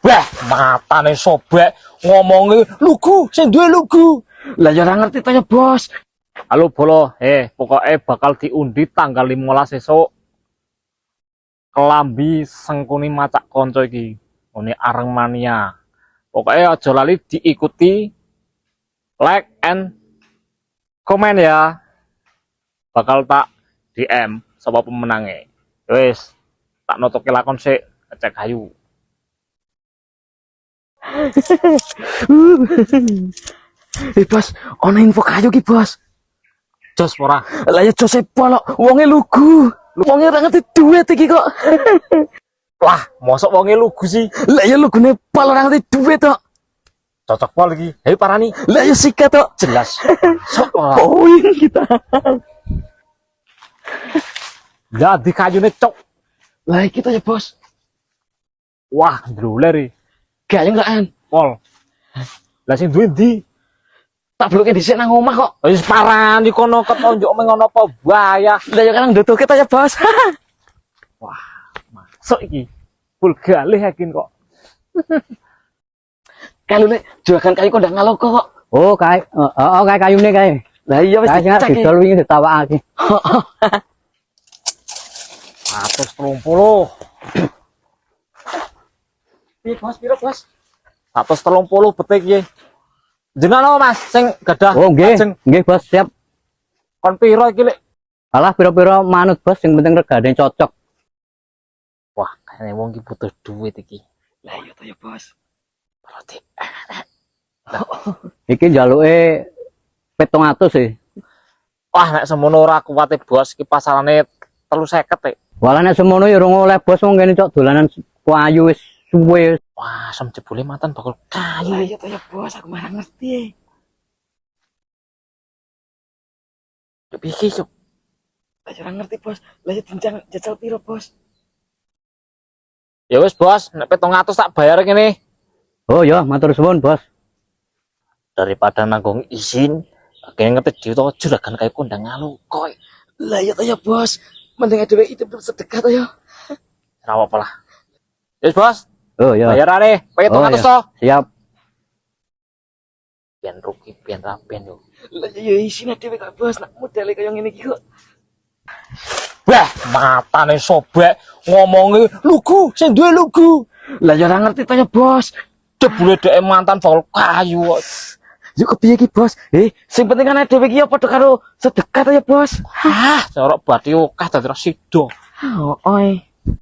Wah, matane sobek ngomongi lugu sing duwe lugu. Lah ya ora ngerti to ya, Bos. Halo Bolo, pokoknya bakal diundi tanggal 15 esuk. Kelambi sengkuni macak konco iki. Ini Areng Mania. Pokoknya aja lali diikuti, like and komen ya. Bakal tak DM sapa pemenangnya. Wes, tak notoke lakon sik, cek kayu. Bos, ono info kayu ki, Bos. Jos ora. Lah ya jos polo, wonge lugu. Wonge ora ngerti duit iki kok. Wah, mosok wonge lugu sih. Lah ya lugune pol ora ngerti duit tok. Cocok pol lagi. Hei parani. Lah ya sikat tok. Jelas. Sok ora. Poin kita. Jadi kayune cok. Lah kita ya, Bos. Wah, ndruler. Gak yang lain. Pol. Lah sing duwe ndi? Tak bloke dhisik nang omah kok. Wis parani kono ketonjok mengono apa bahaya. Lah ya kan ndoto kita ya, Bos. Wah, masuk iki. Full galih yakin kok. Kalau nek jualan kayu kok ndak ngaloko kok. Oh, kae. Kae kayune kae. Lah iya wis Kae dicek. didol wingi ditawakake. 130. Piye, Bos? Piro, Bos? 130 betik iki. Jenengan Mas sing gadah. Oh, nggih. lajeng Nggih, Bos, siap. kon piro iki Lek? Alah pira-pira manut, Bos, sing penting regane cocok. Wah, kayaknya wong iki butuh duit iki. Lah iya to ya, Bos. Berarti Iki njaluke 700 sih. wah nek semono ora kuwate Bos iki pasarane 350 Walah nek semono ya ora oleh, Bos, wong kene cok dolanan kayu wis suwe. Wah, sem jebule mantan bakal Lah kayu. iya to ya, Bos, aku marang ngerti. Yo piye yo? Lah ora ngerti, Bos. Lah ya dincang jajal piro, Bos? Ya wis Bos, nek 700 tak bayar kene. Oh ya, matur suwun, Bos. Daripada nanggung izin, kayaknya ngerti dhewe to juragan kaya kondang ngalukoi. Lah iya to ya, Bos. Mending dhewe itu sedekah to ya. Ora apa lah. Wis Bos, Oh ya. bayarane 700 to. Siap. Pian rugi, pian rapian yo. Lah ya isine dhewe kok, Bos. Nak modele kaya ngene iki kok. Wah, matane sobek ngomongi lugu sing duwe lugu. Lah ya ora ngerti to ya, Bos. Jebule dhek mantan bakal kayu kok. Yuk kepiye iki, Bos? Sing penting kan dhewe iki ya padha karo sedekah to ya, Bos. Hah, jorok bati akeh dadi ra sida. Oh, oi.